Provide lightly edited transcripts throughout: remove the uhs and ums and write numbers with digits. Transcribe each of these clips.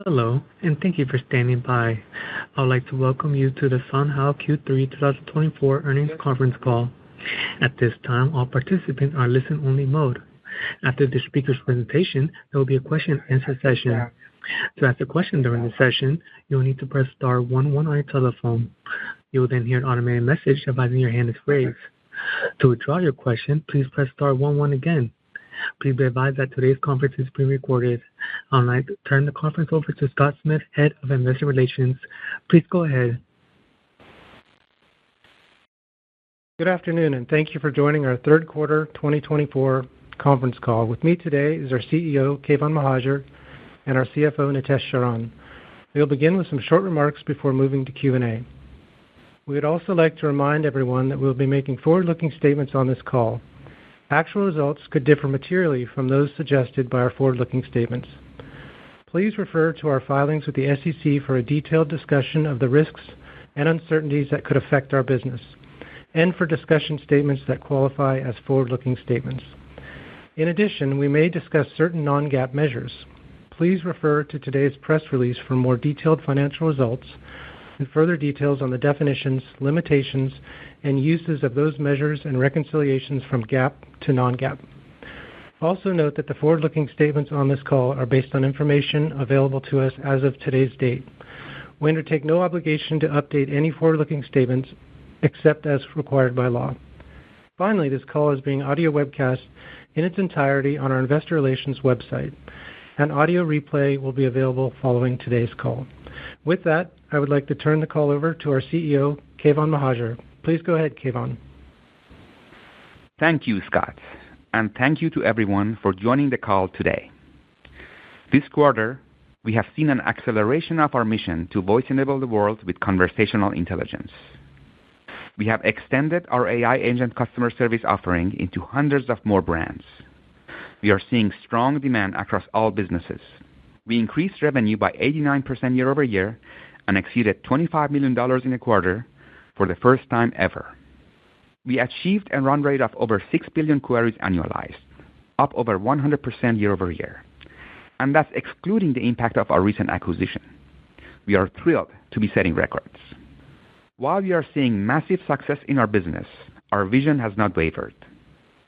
Hello, and thank you for standing by. I would like to welcome you to the SoundHound Q3 2024 earnings conference call. At this time, all participants are in listen-only mode. After the speaker's presentation, there will be a question-and-answer session. To ask a question during the session, you will need to press star 11 on your telephone. You will then hear an automated message advising your hand is raised. To withdraw your question, please press star 11 again. Please be advised that today's conference is being recorded. I would like to turn the conference over to Scott Smith, Head of Investor Relations. Please go ahead. Good afternoon, and thank you for joining our third quarter 2024 conference call. With me today is our CEO, Keyvan Mohajer, and our CFO, Nitesh Sharan. We'll begin with some short remarks before moving to Q&A. We would also like to remind everyone that we'll be making forward-looking statements on this call. Actual results could differ materially from those suggested by our forward-looking statements. Please refer to our filings with the SEC for a detailed discussion of the risks and uncertainties that could affect our business, and for discussion statements that qualify as forward-looking statements. In addition, we may discuss certain non-GAAP measures. Please refer to today's press release for more detailed financial results and further details on the definitions, limitations, and uses of those measures and reconciliations from GAAP to non-GAAP. Also note that the forward-looking statements on this call are based on information available to us as of today's date. We undertake no obligation to update any forward-looking statements except as required by law. Finally, this call is being audio webcast in its entirety on our Investor Relations website. An audio replay will be available following today's call. With that, I would like to turn the call over to our CEO, Keyvan Mohajer. Please go ahead, Keyvan. Thank you, Scott, and thank you to everyone for joining the call today. This quarter, we have seen an acceleration of our mission to voice-enable the world with conversational intelligence. We have extended our AI agent customer service offering into hundreds of more brands. We are seeing strong demand across all businesses. We increased revenue by 89% year over year and exceeded $25 million in a quarter for the first time ever. We achieved a run rate of over 6 billion queries annualized, up over 100% year over year. And that's excluding the impact of our recent acquisition. We are thrilled to be setting records. While we are seeing massive success in our business, our vision has not wavered.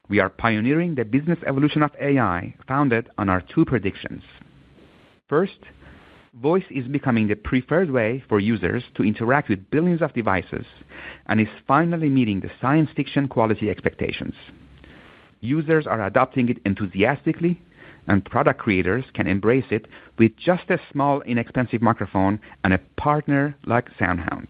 We are pioneering the business evolution of AI founded on our two predictions. First, voice is becoming the preferred way for users to interact with billions of devices and is finally meeting the science fiction quality expectations. Users are adopting it enthusiastically, and product creators can embrace it with just a small, inexpensive microphone and a partner like SoundHound.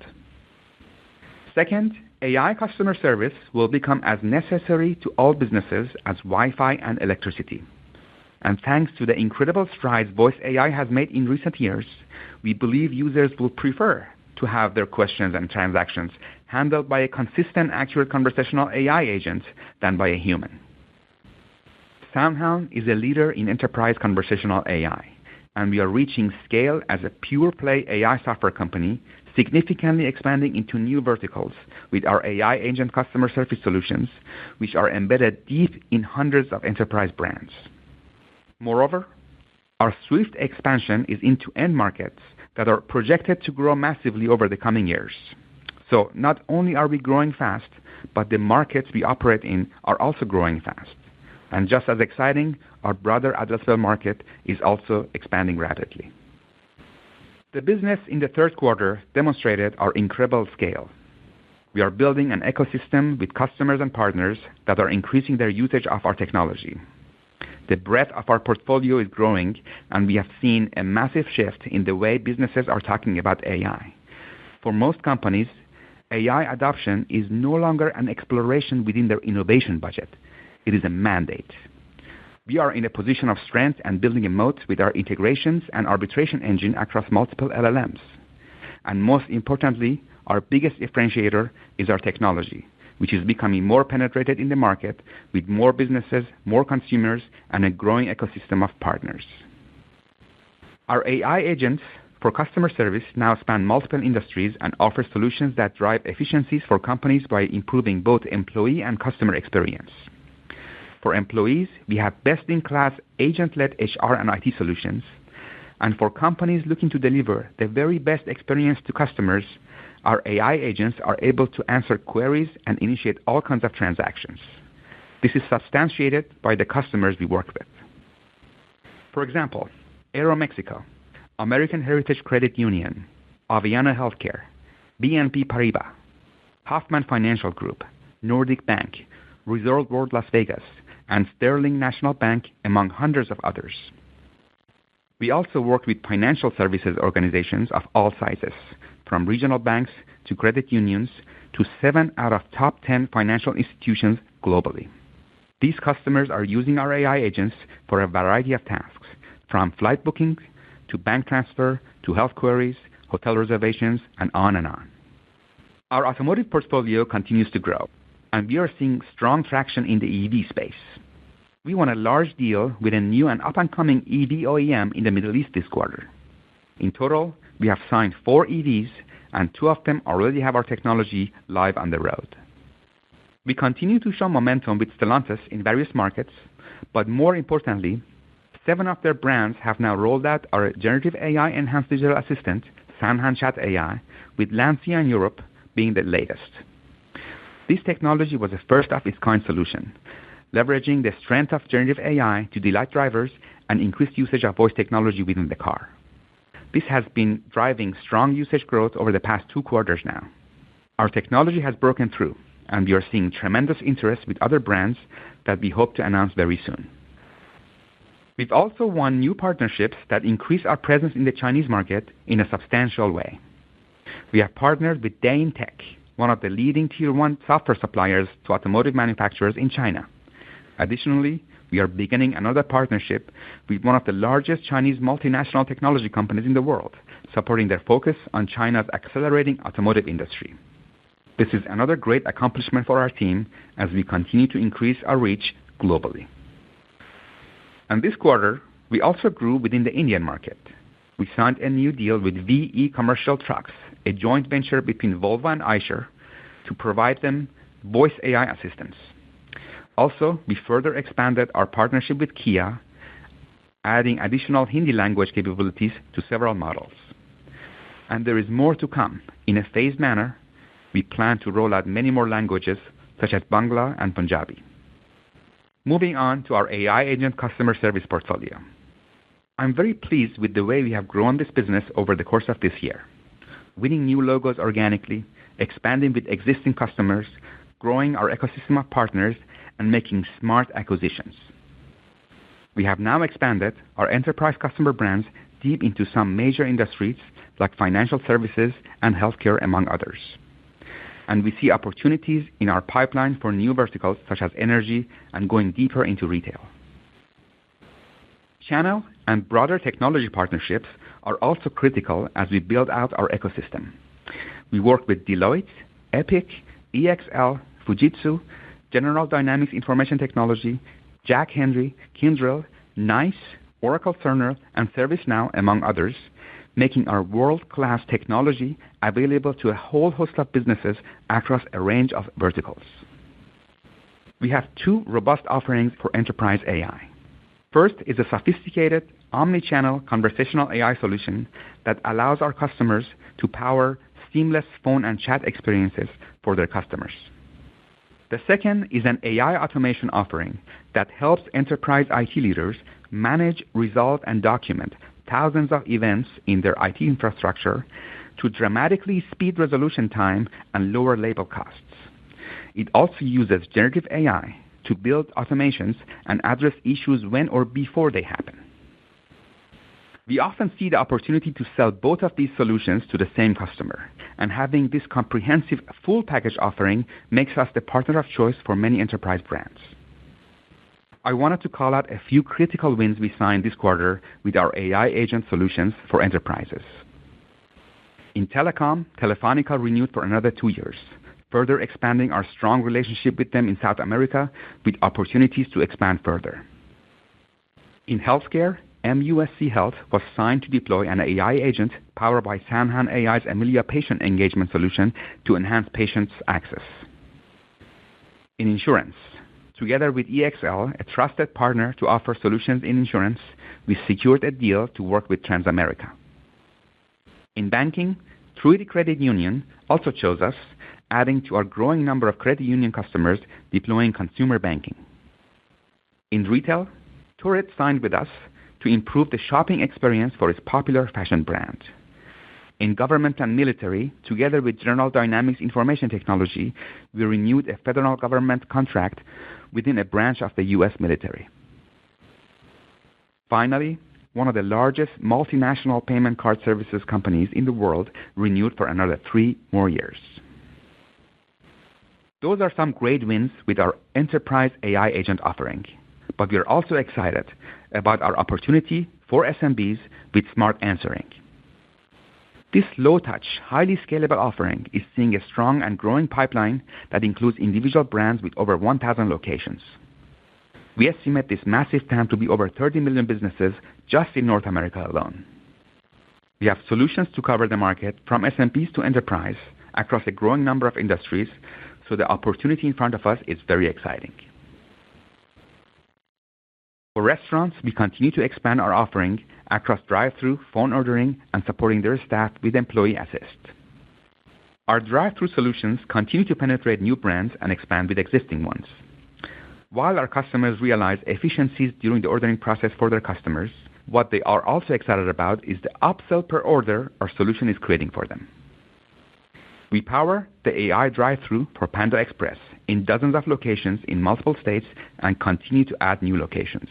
Second, AI customer service will become as necessary to all businesses as Wi-Fi and electricity. And thanks to the incredible strides voice AI has made in recent years, we believe users will prefer to have their questions and transactions handled by a consistent, accurate conversational AI agent than by a human. SoundHound is a leader in enterprise conversational AI, and we are reaching scale as a pure-play AI software company, significantly expanding into new verticals with our AI agent customer service solutions, which are embedded deep in hundreds of enterprise brands. Moreover, our swift expansion is into end markets that are projected to grow massively over the coming years. So not only are we growing fast, but the markets we operate in are also growing fast. And just as exciting, our broader addressable market is also expanding rapidly. The business in the third quarter demonstrated our incredible scale. We are building an ecosystem with customers and partners that are increasing their usage of our technology. The breadth of our portfolio is growing, and we have seen a massive shift in the way businesses are talking about AI. For most companies, AI adoption is no longer an exploration within their innovation budget. It is a mandate. We are in a position of strength and building a moat with our integrations and arbitration engine across multiple LLMs. And most importantly, our biggest differentiator is our technology, which is becoming more penetrated in the market with more businesses, more consumers, and a growing ecosystem of partners. Our AI agents for customer service now span multiple industries and offer solutions that drive efficiencies for companies by improving both employee and customer experience. For employees, we have best-in-class agent-led HR and IT solutions, And for companies looking to deliver the very best experience to customers, our AI agents are able to answer queries and initiate all kinds of transactions. This is substantiated by the customers we work with. For example, Aeromexico, American Heritage Credit Union, Aviana Healthcare, BNP Paribas, Hoffman Financial Group, Nordic Bank, Resorts World Las Vegas, and Sterling National Bank, among hundreds of others. We also work with financial services organizations of all sizes, from regional banks to credit unions to 7 out of top 10 financial institutions globally. These customers are using our AI agents for a variety of tasks, from flight booking to bank transfer to health queries, hotel reservations, and on and on. Our automotive portfolio continues to grow, and we are seeing strong traction in the EV space. We won a large deal with a new and up-and-coming EV OEM in the Middle East this quarter. In total, we have signed 4 EVs, and 2 of them already have our technology live on the road. We continue to show momentum with Stellantis in various markets, but more importantly, 7 of their brands have now rolled out our generative AI-enhanced digital assistant, SoundHound Chat AI, with Lancia in Europe being the latest. This technology was a first-of-its-kind solution, leveraging the strength of generative AI to delight drivers and increase usage of voice technology within the car. This has been driving strong usage growth over the past 2 quarters now. Our technology has broken through, and we are seeing tremendous interest with other brands that we hope to announce very soon. We've also won new partnerships that increase our presence in the Chinese market in a substantial way. We have partnered with Dane Tech, one of the leading Tier 1 software suppliers to automotive manufacturers in China. Additionally, we are beginning another partnership with one of the largest Chinese multinational technology companies in the world, supporting their focus on China's accelerating automotive industry. This is another great accomplishment for our team as we continue to increase our reach globally. And this quarter, we also grew within the Indian market. We signed a new deal with VE Commercial Trucks, a joint venture between Volvo and Eicher, to provide them voice AI assistance. Also, we further expanded our partnership with Kia, adding additional Hindi language capabilities to several models. And there is more to come. In a phased manner, we plan to roll out many more languages, such as Bangla and Punjabi. Moving on to our AI agent customer service portfolio. I'm very pleased with the way we have grown this business over the course of this year, winning new logos organically, expanding with existing customers, growing our ecosystem of partners, and making smart acquisitions. We have now expanded our enterprise customer brands deep into some major industries like financial services and healthcare, among others. And we see opportunities in our pipeline for new verticals such as energy and going deeper into retail. Channel and broader technology partnerships are also critical as we build out our ecosystem. We work with Deloitte, Epic, EXL, Fujitsu, General Dynamics Information Technology, Jack Henry, Kyndryl, NICE, Oracle Cerner, and ServiceNow, among others, making our world-class technology available to a whole host of businesses across a range of verticals. We have 2 robust offerings for enterprise AI. First is a sophisticated omni-channel conversational AI solution that allows our customers to power seamless phone and chat experiences for their customers. The second is an AI automation offering that helps enterprise IT leaders manage, resolve, and document thousands of events in their IT infrastructure to dramatically speed resolution time and lower labor costs. It also uses generative AI to build automations and address issues when or before they happen. We often see the opportunity to sell both of these solutions to the same customer, and having this comprehensive full package offering makes us the partner of choice for many enterprise brands. I wanted to call out a few critical wins we signed this quarter with our AI agent solutions for enterprises. In telecom, Telefonica renewed for another 2 years, further expanding our strong relationship with them in South America with opportunities to expand further. In healthcare, MUSC Health was signed to deploy an AI agent powered by SoundHound AI's Amelia patient engagement solution to enhance patients' access. In insurance, Together with EXL, a trusted partner to offer solutions in insurance, we secured a deal to work with Transamerica. In banking, Truity Credit Union also chose us, adding to our growing number of credit union customers deploying consumer banking. In retail, Tourette signed with us to improve the shopping experience for its popular fashion brand. In government and military, together with General Dynamics Information Technology, we renewed a federal government contract within a branch of the U.S. military. Finally, one of the largest multinational payment card services companies in the world renewed for another 3 more years. Those are some great wins with our enterprise AI agent offering, but we are also excited about our opportunity for SMBs with Smart Answering. This low-touch, highly scalable offering is seeing a strong and growing pipeline that includes individual brands with over 1,000 locations. We estimate this massive TAM to be over 30 million businesses just in North America alone. We have solutions to cover the market from SMBs to enterprise across a growing number of industries, so the opportunity in front of us is very exciting. For restaurants, we continue to expand our offering across drive-thru, phone ordering, and supporting their staff with Employee Assist. Our drive-thru solutions continue to penetrate new brands and expand with existing ones. While our customers realize efficiencies during the ordering process for their customers, what they are also excited about is the upsell per order our solution is creating for them. We power the AI drive-thru for Panda Express in dozens of locations in multiple states and continue to add new locations.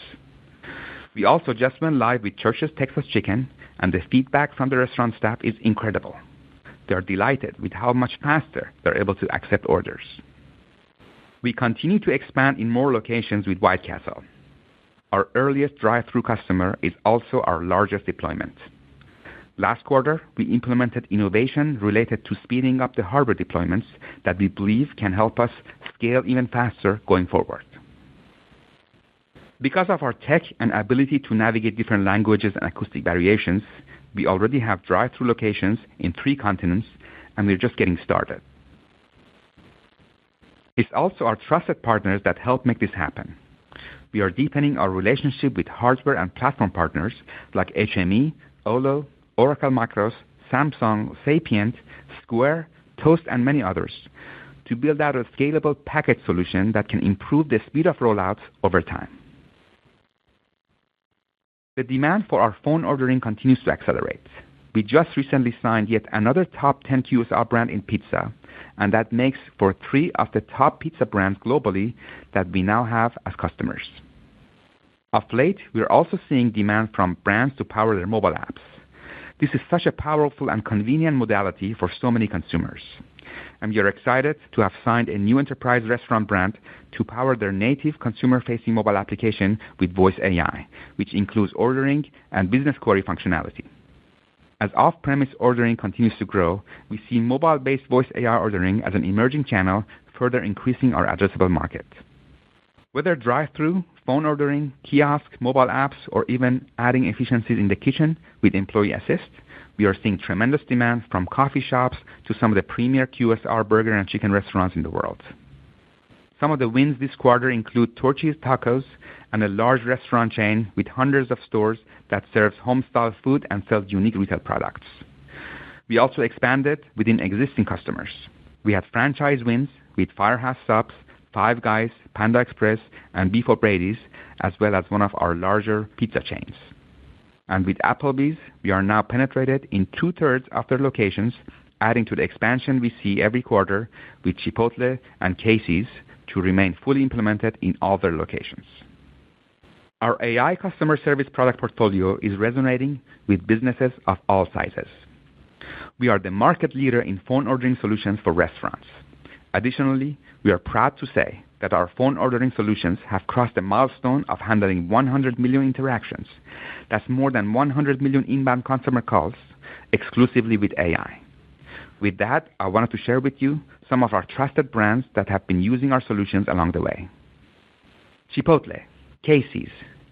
We also just went live with Church's Texas Chicken, and the feedback from the restaurant staff is incredible. They are delighted with how much faster they're able to accept orders. We continue to expand in more locations with White Castle. Our earliest drive-thru customer is also our largest deployment. Last quarter, we implemented innovation related to speeding up the hardware deployments that we believe can help us scale even faster going forward. Because of our tech and ability to navigate different languages and acoustic variations, we already have drive-thru locations in 3 continents, and we're just getting started. It's also our trusted partners that help make this happen. We are deepening our relationship with hardware and platform partners like HME, Olo, Oracle Macros, Samsung, Sapient, Square, Toast, and many others to build out a scalable package solution that can improve the speed of rollouts over time. The demand for our phone ordering continues to accelerate. We just recently signed yet another top 10 QSR brand in pizza, and that makes for 3 of the top pizza brands globally that we now have as customers. Of late, we are also seeing demand from brands to power their mobile apps. This is such a powerful and convenient modality for so many consumers. And we are excited to have signed a new enterprise restaurant brand to power their native consumer-facing mobile application with Voice AI, which includes ordering and business query functionality. As off-premise ordering continues to grow, we see mobile-based Voice AI ordering as an emerging channel, further increasing our addressable market. Whether drive-thru, phone ordering, kiosk, mobile apps, or even adding efficiencies in the kitchen with Employee Assist, we are seeing tremendous demand from coffee shops to some of the premier QSR burger and chicken restaurants in the world. Some of the wins this quarter include Torchy's Tacos and a large restaurant chain with hundreds of stores that serves home-style food and sells unique retail products. We also expanded within existing customers. We had franchise wins with Firehouse Subs, Five Guys, Panda Express, and Beef O'Brady's, as well as one of our larger pizza chains. And with Applebee's, we are now penetrated in 2/3 of their locations, adding to the expansion we see every quarter with Chipotle and Casey's to remain fully implemented in all their locations. Our AI customer service product portfolio is resonating with businesses of all sizes. We are the market leader in phone ordering solutions for restaurants. Additionally, we are proud to say that our phone ordering solutions have crossed the milestone of handling 100 million interactions. That's more than 100 million inbound customer calls exclusively with AI. With that, I wanted to share with you some of our trusted brands that have been using our solutions along the way. Chipotle, Casey's,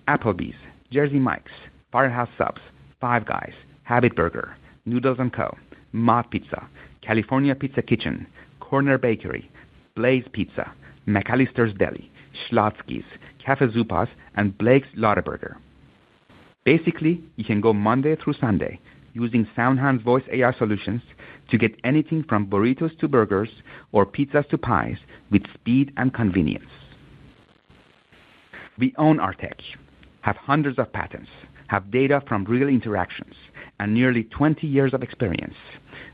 Applebee's, Jersey Mike's, Firehouse Subs, Five Guys, Habit Burger, Noodles & Co., Mott Pizza, California Pizza Kitchen, Corner Bakery, Blaze Pizza, McAllister's Deli, Schlotzsky's, Cafe Zupas, and Blake's Lottaburger. Basically, you can go Monday through Sunday using SoundHound's voice AI solutions to get anything from burritos to burgers or pizzas to pies with speed and convenience. We own our tech, have hundreds of patents, have data from real interactions, and nearly 20 years of experience.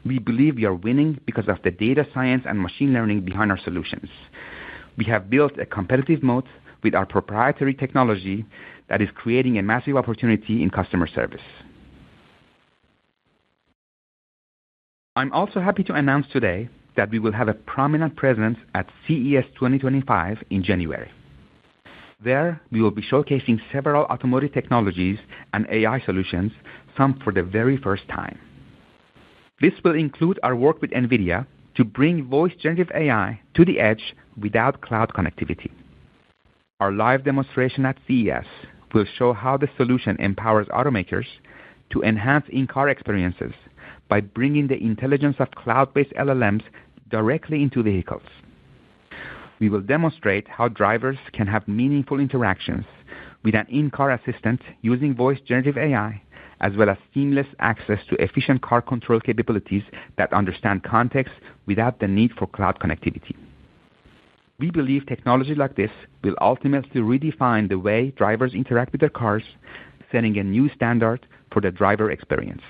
We believe we are winning because of the data science and machine learning behind our solutions. We have built a competitive moat with our proprietary technology that is creating a massive opportunity in customer service. I'm also happy to announce today that we will have a prominent presence at CES 2025 in January. There, we will be showcasing several automotive technologies and AI solutions, some for the very first time. This will include our work with NVIDIA to bring voice generative AI to the edge without cloud connectivity. Our live demonstration at CES will show how the solution empowers automakers to enhance in-car experiences by bringing the intelligence of cloud-based LLMs directly into vehicles. We will demonstrate how drivers can have meaningful interactions with an in-car assistant using voice generative AI, as well as seamless access to efficient car control capabilities that understand context without the need for cloud connectivity. We believe technology like this will ultimately redefine the way drivers interact with their cars, setting a new standard for the driver experience.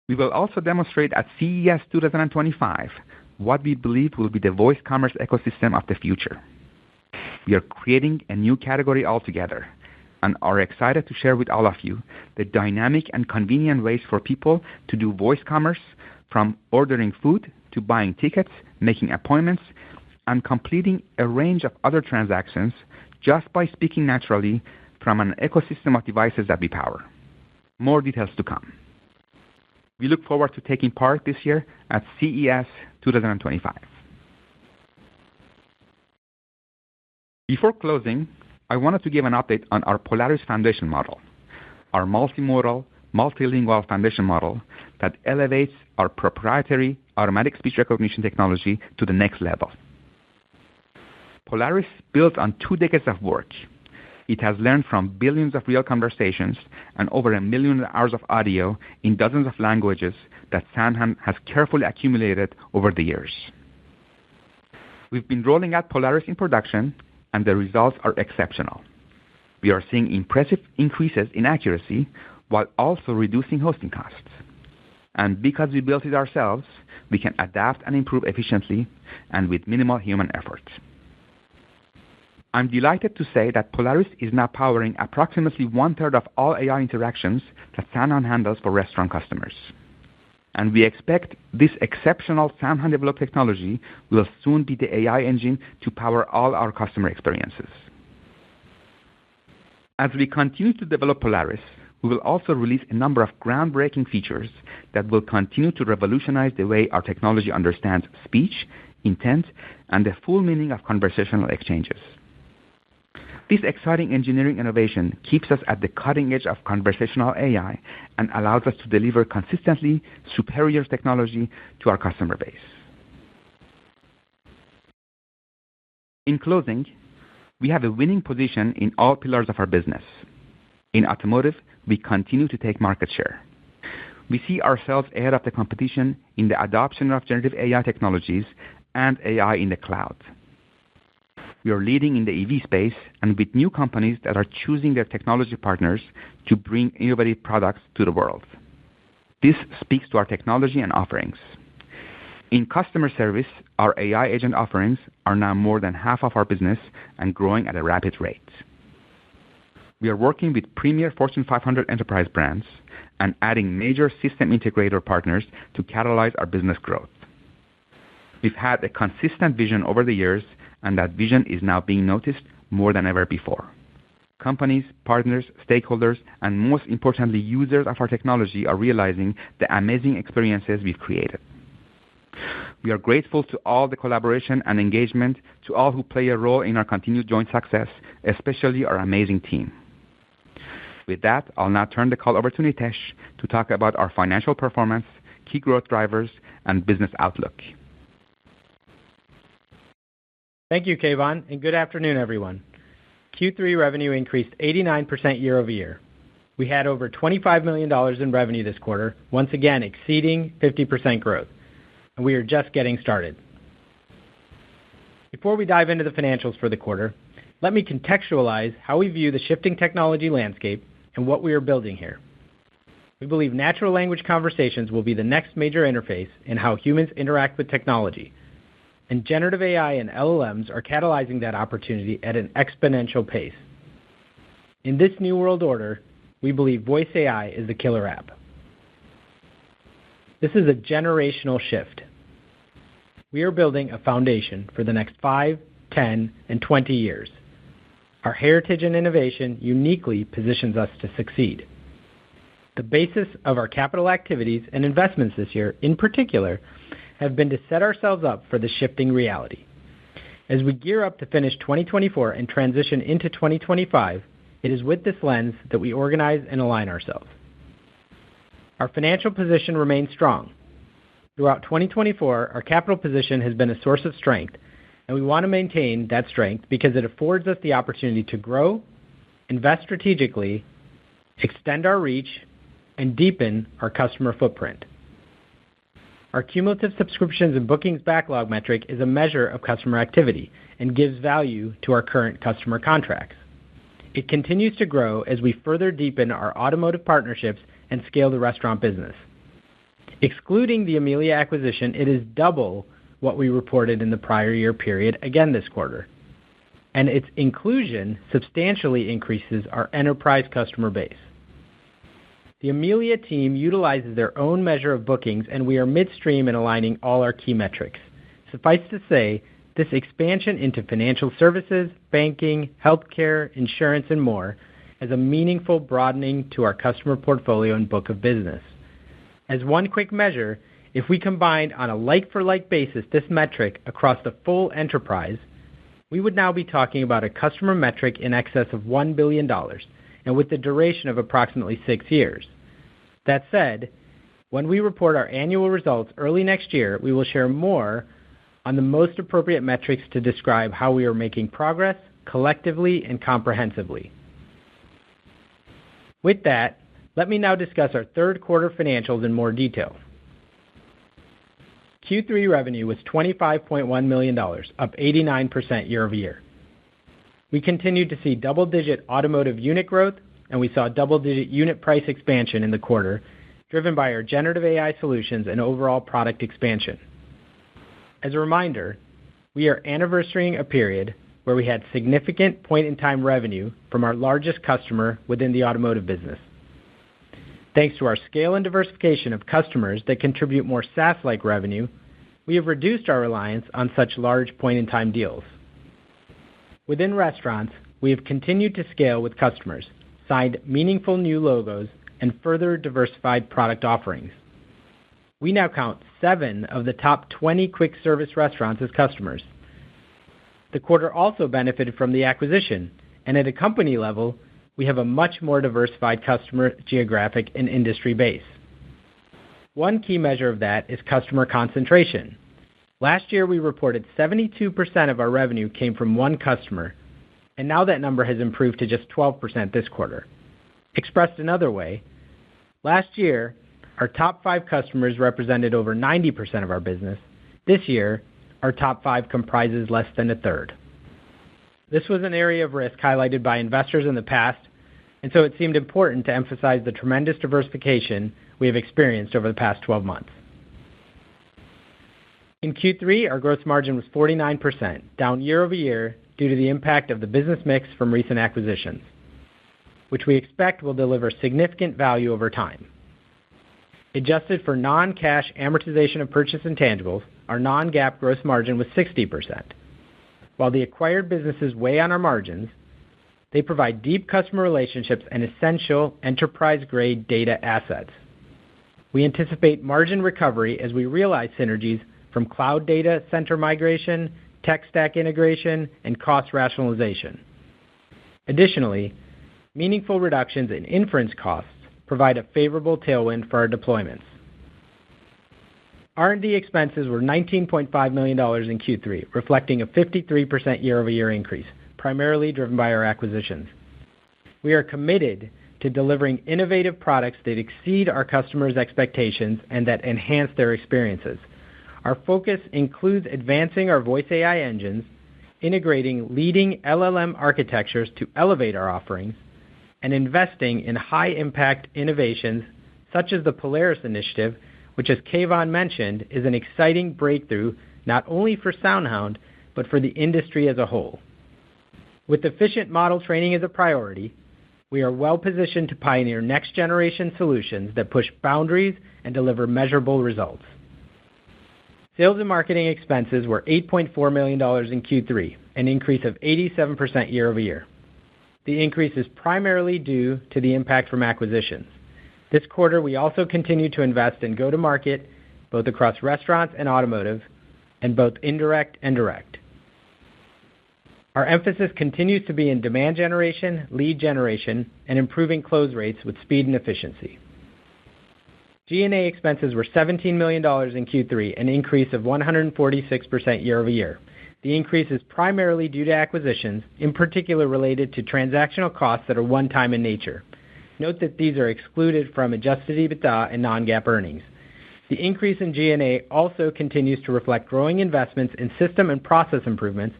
We will also demonstrate at CES 2025 what we believe will be the voice commerce ecosystem of the future. We are creating a new category altogether and are excited to share with all of you the dynamic and convenient ways for people to do voice commerce, from ordering food to buying tickets, making appointments, and completing a range of other transactions just by speaking naturally from an ecosystem of devices that we power. More details to come. We look forward to taking part this year at CES 2025. Before closing, I wanted to give an update on our Polaris foundation model, our multimodal, multilingual foundation model that elevates our proprietary automatic speech recognition technology to the next level. Polaris built on 2 decades of work. It has learned from billions of real conversations and over 1 million hours of audio in dozens of languages that SoundHound has carefully accumulated over the years. We've been rolling out Polaris in production, and the results are exceptional. We are seeing impressive increases in accuracy while also reducing hosting costs. And because we built it ourselves, we can adapt and improve efficiently and with minimal human effort. I'm delighted to say that Polaris is now powering approximately 1/3 of all AI interactions that SoundHound handles for restaurant customers. And we expect this exceptional SoundHound developed technology will soon be the AI engine to power all our customer experiences. As we continue to develop Polaris, we will also release a number of groundbreaking features that will continue to revolutionize the way our technology understands speech, intent, and the full meaning of conversational exchanges. This exciting engineering innovation keeps us at the cutting edge of conversational AI and allows us to deliver consistently superior technology to our customer base. In closing, we have a winning position in all pillars of our business. In automotive, we continue to take market share. We see ourselves ahead of the competition in the adoption of generative AI technologies and AI in the cloud. We are leading in the EV space and with new companies that are choosing their technology partners to bring innovative products to the world. This speaks to our technology and offerings. In customer service, our AI agent offerings are now more than half of our business and growing at a rapid rate. We are working with premier Fortune 500 enterprise brands and adding major system integrator partners to catalyze our business growth. We've had a consistent vision over the years, and that vision is now being noticed more than ever before. Companies, partners, stakeholders, and most importantly, users of our technology are realizing the amazing experiences we've created. We are grateful to all the collaboration and engagement, to all who play a role in our continued joint success, especially our amazing team. With that, I'll now turn the call over to Nitesh to talk about our financial performance, key growth drivers, and business outlook. Thank you, Kayvon, and good afternoon, everyone. Q3 revenue increased 89% year-over-year. We had over $25 million in revenue this quarter, once again exceeding 50% growth, and we are just getting started. Before we dive into the financials for the quarter, let me contextualize how we view the shifting technology landscape and what we are building here. We believe natural language conversations will be the next major interface in how humans interact with technology, and generative AI and LLMs are catalyzing that opportunity at an exponential pace. In this new world order, we believe voice AI is the killer app. This is a generational shift. We are building a foundation for the next 5, 10, and 20 years. Our heritage and innovation uniquely positions us to succeed. The basis of our capital activities and investments this year, in particular, have been to set ourselves up for the shifting reality. As we gear up to finish 2024 and transition into 2025, it is with this lens that we organize and align ourselves. Our financial position remains strong. Throughout 2024, our capital position has been a source of strength, and we want to maintain that strength because it affords us the opportunity to grow, invest strategically, extend our reach, and deepen our customer footprint. Our cumulative subscriptions and bookings backlog metric is a measure of customer activity and gives value to our current customer contracts. It continues to grow as we further deepen our automotive partnerships and scale the restaurant business. Excluding the Amelia acquisition, it is double what we reported in the prior year period again this quarter, and its inclusion substantially increases our enterprise customer base. The Amelia team utilizes their own measure of bookings, and we are midstream in aligning all our key metrics. Suffice to say, this expansion into financial services, banking, healthcare, insurance, and more is a meaningful broadening to our customer portfolio and book of business. As one quick measure, if we combined on a like-for-like basis this metric across the full enterprise, we would now be talking about a customer metric in excess of $1 billion, and with the duration of approximately 6 years. That said, when we report our annual results early next year, we will share more on the most appropriate metrics to describe how we are making progress collectively and comprehensively. With that, let me now discuss our third quarter financials in more detail. Q3 revenue was $25.1 million, up 89% year-over-year. We continued to see double-digit automotive unit growth, and we saw double-digit unit price expansion in the quarter, driven by our generative AI solutions and overall product expansion. As a reminder, we are anniversarying a period where we had significant point-in-time revenue from our largest customer within the automotive business. Thanks to our scale and diversification of customers that contribute more SaaS-like revenue, we have reduced our reliance on such large point-in-time deals. Within restaurants, we have continued to scale with customers, signed meaningful new logos, and further diversified product offerings. We now count 7 of the top 20 quick service restaurants as customers. The quarter also benefited from the acquisition, and at a company level, we have a much more diversified customer geographic and industry base. One key measure of that is customer concentration. Last year, we reported 72% of our revenue came from one customer, and now that number has improved to just 12% this quarter. Expressed another way, last year, our top 5 customers represented over 90% of our business. This year, our top 5 comprises less than a third. This was an area of risk highlighted by investors in the past, and so it seemed important to emphasize the tremendous diversification we have experienced over the past 12 months. In Q3, our gross margin was 49%, down year-over-year due to the impact of the business mix from recent acquisitions, which we expect will deliver significant value over time. Adjusted for non-cash amortization of purchase intangibles, our non-GAAP gross margin was 60%. While the acquired businesses weigh on our margins, they provide deep customer relationships and essential enterprise-grade data assets. We anticipate margin recovery as we realize synergies from cloud data center migration, tech stack integration, and cost rationalization. Additionally, meaningful reductions in inference costs provide a favorable tailwind for our deployments. R&D expenses were $19.5 million in Q3, reflecting a 53% year-over-year increase, primarily driven by our acquisitions. We are committed to delivering innovative products that exceed our customers' expectations and that enhance their experiences. Our focus includes advancing our voice AI engines, integrating leading LLM architectures to elevate our offerings, and investing in high-impact innovations such as the Polaris initiative, which, as Keyvan mentioned, is an exciting breakthrough not only for SoundHound, but for the industry as a whole. With efficient model training as a priority, we are well-positioned to pioneer next-generation solutions that push boundaries and deliver measurable results. Sales and marketing expenses were $8.4 million in Q3, an increase of 87% year-over-year. The increase is primarily due to the impact from acquisitions. This quarter, we also continue to invest in go-to-market, both across restaurants and automotive, and both indirect and direct. Our emphasis continues to be in demand generation, lead generation, and improving close rates with speed and efficiency. G&A expenses were $17 million in Q3, an increase of 146% year-over-year. The increase is primarily due to acquisitions, in particular related to transactional costs that are one-time in nature. Note that these are excluded from adjusted EBITDA and non-GAAP earnings. The increase in G&A also continues to reflect growing investments in system and process improvements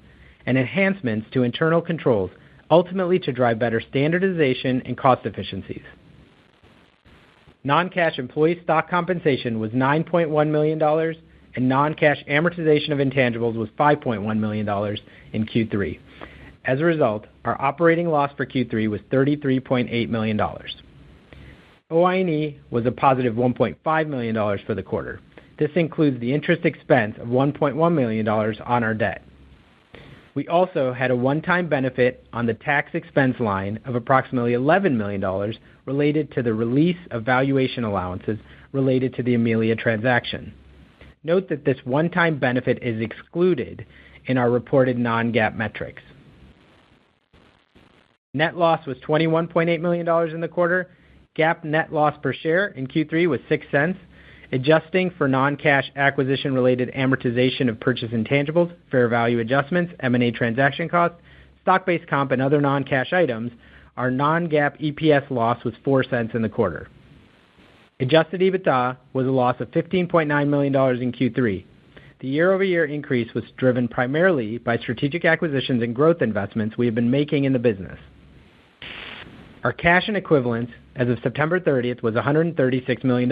and enhancements to internal controls, ultimately to drive better standardization and cost efficiencies. Non-cash employee stock compensation was $9.1 million, and non-cash amortization of intangibles was $5.1 million in Q3. As a result, our operating loss for Q3 was $33.8 million. OI&E was a positive $1.5 million for the quarter. This includes the interest expense of $1.1 million on our debt. We also had a one-time benefit on the tax expense line of approximately $11 million related to the release of valuation allowances related to the Amelia transaction. Note that this one-time benefit is excluded in our reported non-GAAP metrics. Net loss was $21.8 million in the quarter. GAAP net loss per share in Q3 was 6 cents. Adjusting for non-cash acquisition-related amortization of purchase intangibles, fair value adjustments, M&A transaction costs, stock-based comp, and other non-cash items, our non-GAAP EPS loss was 4 cents in the quarter. Adjusted EBITDA was a loss of $15.9 million in Q3. The year-over-year increase was driven primarily by strategic acquisitions and growth investments we have been making in the business. Our cash and equivalents as of September 30th was $136 million,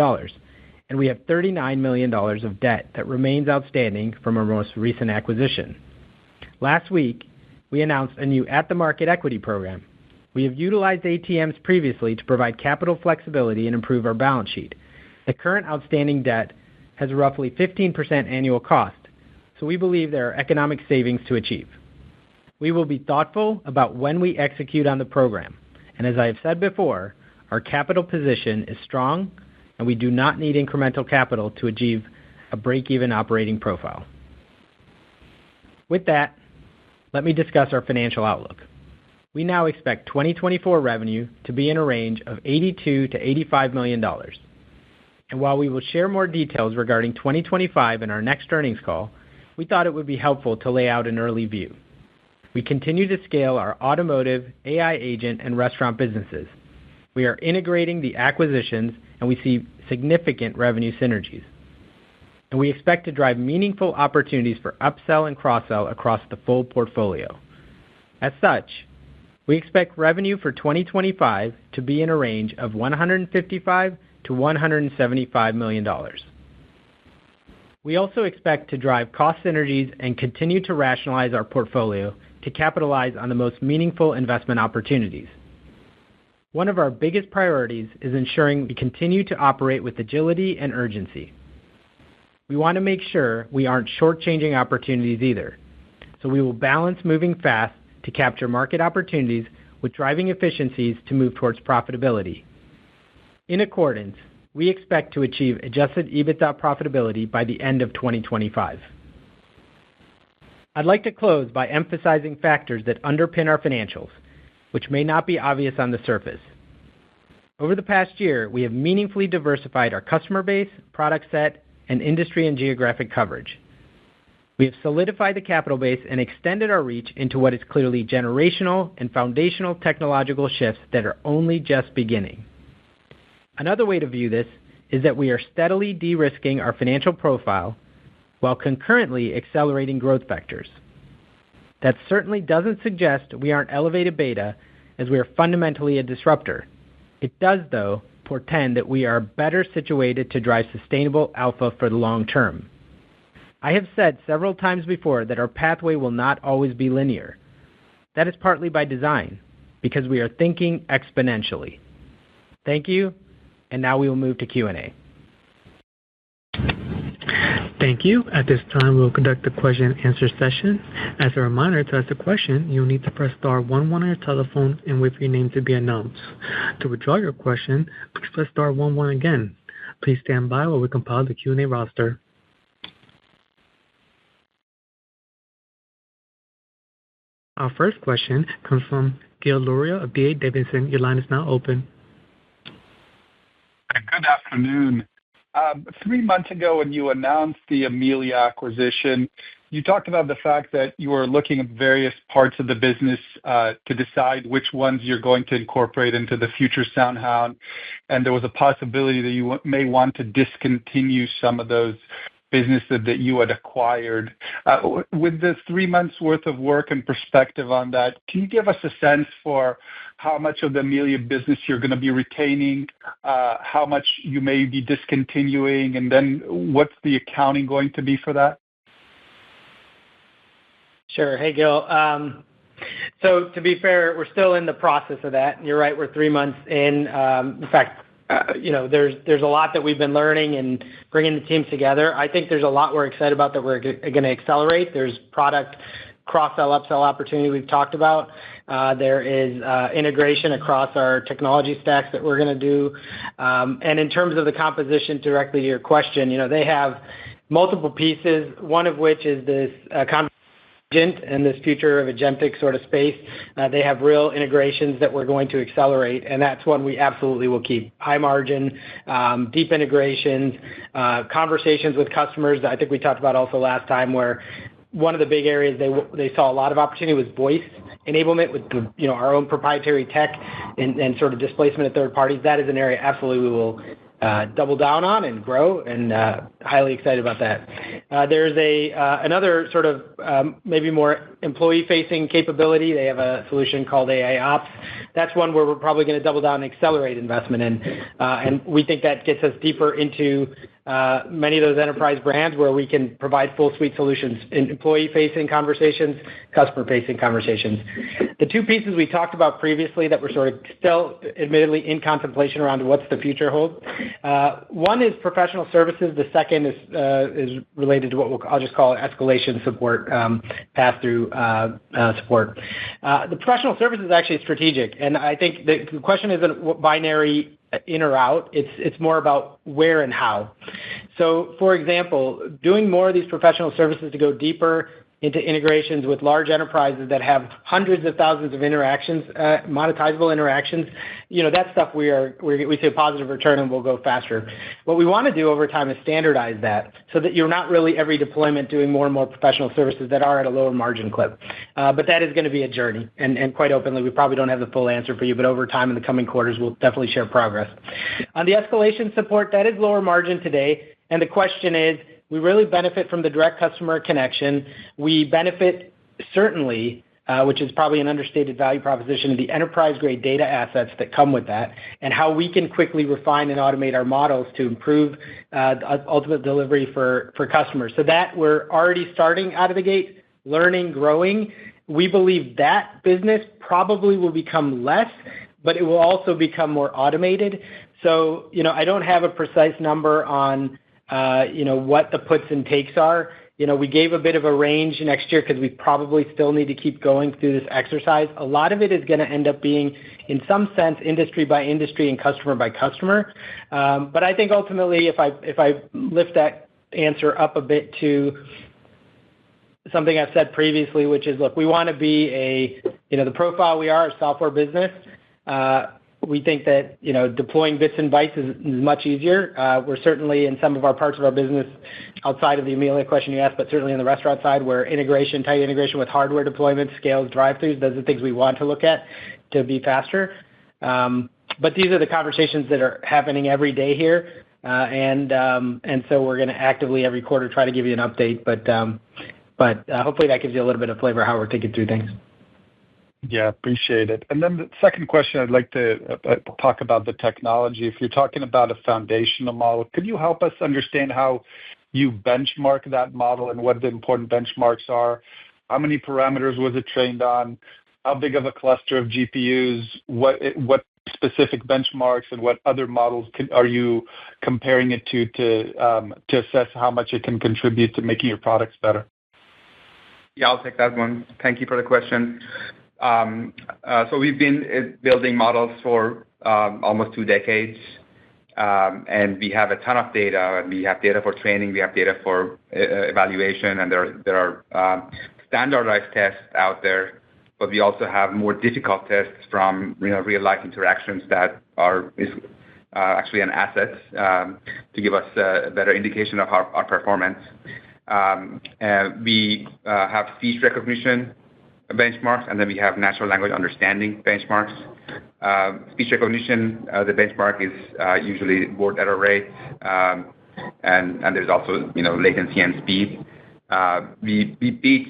and we have $39 million of debt that remains outstanding from our most recent acquisition. Last week, we announced a new at-the-market equity program. We have utilized ATMs previously to provide capital flexibility and improve our balance sheet. The current outstanding debt has a roughly 15% annual cost, so we believe there are economic savings to achieve. We will be thoughtful about when we execute on the program, and as I have said before, our capital position is strong, and we do not need incremental capital to achieve a break-even operating profile. With that, let me discuss our financial outlook. We now expect 2024 revenue to be in a range of $82 to $85 million. And while we will share more details regarding 2025 in our next earnings call, we thought it would be helpful to lay out an early view. We continue to scale our automotive, AI agent, and restaurant businesses. We are integrating the acquisitions, and we see significant revenue synergies. And we expect to drive meaningful opportunities for upsell and cross-sell across the full portfolio. As such, we expect revenue for 2025 to be in a range of $155 to $175 million. We also expect to drive cost synergies and continue to rationalize our portfolio to capitalize on the most meaningful investment opportunities. One of our biggest priorities is ensuring we continue to operate with agility and urgency. We want to make sure we aren't shortchanging opportunities either, so we will balance moving fast to capture market opportunities with driving efficiencies to move towards profitability. In accordance, we expect to achieve adjusted EBITDA profitability by the end of 2025. I'd like to close by emphasizing factors that underpin our financials, which may not be obvious on the surface. Over the past year, we have meaningfully diversified our customer base, product set, and industry and geographic coverage. We have solidified the capital base and extended our reach into what is clearly generational and foundational technological shifts that are only just beginning. Another way to view this is that we are steadily de-risking our financial profile while concurrently accelerating growth vectors. That certainly doesn't suggest we aren't elevated beta, as we are fundamentally a disruptor. It does, though, portend that we are better situated to drive sustainable alpha for the long term. I have said several times before that our pathway will not always be linear. That is partly by design, because we are thinking exponentially. Thank you, and now we will move to Q&A. Thank you. At this time, we'll conduct a question and answer session. As a reminder, to ask a question, you'll need to press star 11 on your telephone and wait for your name to be announced. To withdraw your question, please press star 11 again. Please stand by while we compile the Q&A roster. Our first question comes from Gil Luria of D.A. Davidson. Your line is now open. Good afternoon. 3 months ago, when you announced the Amelia acquisition, you talked about the fact that you were looking at various parts of the business to decide which ones you're going to incorporate into the future SoundHound, and there was a possibility that you may want to discontinue some of those businesses that you had acquired. With the 3 months worth of work and perspective on that, can you give us a sense for how much of the Amelia business you're going to be retaining, how much you may be discontinuing, and then what's the accounting going to be for that? Sure. Hey, Gil. So to be fair, we're still in the process of that. You're right, we're 3 months in. In fact, there's a lot that we've been learning and bringing the teams together. I think there's a lot we're excited about that we're going to accelerate. There's product cross-sell, upsell opportunity we've talked about. There is integration across our technology stacks that we're going to do. And in terms of the composition, directly to your question, they have multiple pieces, one of which is this and this future of agentic sort of space. They have real integrations that we're going to accelerate, and that's one we absolutely will keep. High margin, deep integrations, conversations with customers. I think we talked about also last time where one of the big areas they saw a lot of opportunity was voice enablement with our own proprietary tech and sort of displacement of third parties. That is an area absolutely we will double down on and grow, and highly excited about that. There's another sort of maybe more employee-facing capability. They have a solution called AI Ops. That's one where we're probably going to double down and accelerate investment in, and we think that gets us deeper into many of those enterprise brands where we can provide full suite solutions in employee-facing conversations, customer-facing conversations. The two pieces we talked about previously that we're sort of still admittedly in contemplation around what's the future hold. One is professional services. The second is related to what I'll just call escalation support, pass-through support. The professional service is actually strategic, and I think the question isn't what binary in or out. It's more about where and how. So, for example, doing more of these professional services to go deeper into integrations with large enterprises that have hundreds of thousands of interactions, monetizable interactions, that stuff we see a positive return and we'll go faster. What we want to do over time is standardize that so that you're not really every deployment doing more and more professional services that are at a lower margin clip. But that is going to be a journey, and quite openly, we probably don't have the full answer for you, but over time in the coming quarters, we'll definitely share progress. On the escalation support, that is lower margin today, and the question is, we really benefit from the direct customer connection. We benefit certainly, which is probably an understated value proposition, of the enterprise-grade data assets that come with that, and how we can quickly refine and automate our models to improve ultimate delivery for customers. So that we're already starting out of the gate, learning, growing. We believe that business probably will become less, but it will also become more automated. So, I don't have a precise number on what the puts and takes are. We gave a bit of a range next year because we probably still need to keep going through this exercise. A lot of it is going to end up being, in some sense, industry by industry and customer by customer. But I think ultimately, if I lift that answer up a bit to something I've said previously, which is, look, we want to be the profile we are, a software business. we think that, deploying bits and bytes is much easier. We're certainly in some of our parts of our business outside of the Amelia question you asked, but certainly in the restaurant side where tight integration with hardware deployment, scales, drive-throughs, those are the things we want to look at to be faster. But these are the conversations that are happening every day here. And so we're going to actively every quarter try to give you an update. But hopefully that gives you a little bit of flavor of how we're thinking through things. Yeah, appreciate it. And then the second question, I'd like to talk about the technology. If you're talking about a foundational model, could you help us understand how you benchmark that model and what the important benchmarks are? How many parameters was it trained on? How big of a cluster of GPUs? What specific benchmarks and what other models are you comparing it to assess how much it can contribute to making your products better? Yeah, I'll take that one. Thank you for the question. So we've been building models for almost 2 decades, and we have a ton of data. We have data for training, we have data for evaluation, and there are standardized tests out there. But we also have more difficult tests from real life interactions that is actually an asset to give us a better indication of our performance. We have speech recognition benchmarks, and then we have natural language understanding benchmarks. Speech recognition, the benchmark is usually word error rate, and there's also latency and speed. We beat.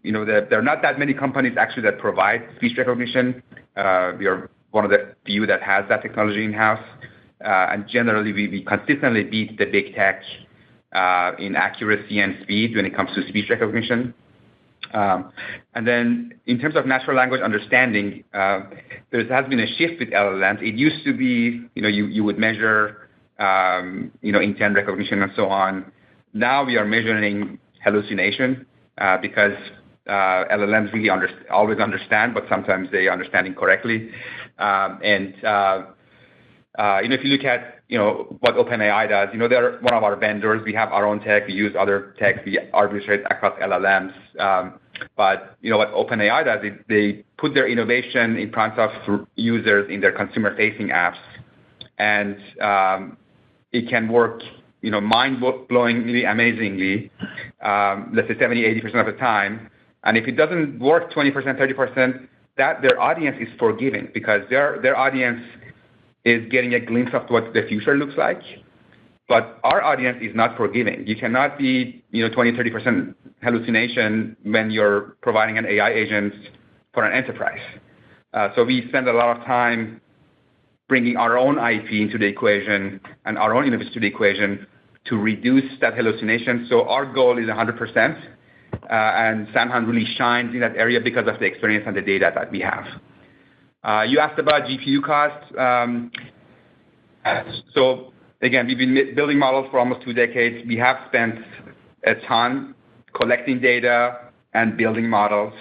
There are not that many companies actually that provide speech recognition. We are one of the few that has that technology in-house. And generally, we consistently beat the big tech in accuracy and speed when it comes to speech recognition. And then in terms of natural language understanding, there has been a shift with LLMs. It used to be, you would measure, intent recognition and so on. Now we are measuring hallucination because LLMs really always understand, but sometimes they understand incorrectly. If you look at what OpenAI does, they're one of our vendors. We have our own tech. We use other tech. We arbitrate across LLMs. But what OpenAI does is they put their innovation in front of users in their consumer-facing apps, and it can work mind-blowingly, amazingly, let's say 70-80% of the time. And if it doesn't work 20%, 30%, that their audience is forgiving because their audience is getting a glimpse of what the future looks like. But our audience is not forgiving. You cannot be 20-30% hallucination when you're providing an AI agent for an enterprise. So we spend a lot of time bringing our own IP into the equation and our own innovation to the equation to reduce that hallucination. So our goal is 100%. And SoundHound really shines in that area because of the experience and the data that we have. You asked about GPU costs. So again, we've been building models for almost 2 decades. We have spent a ton collecting data and building models.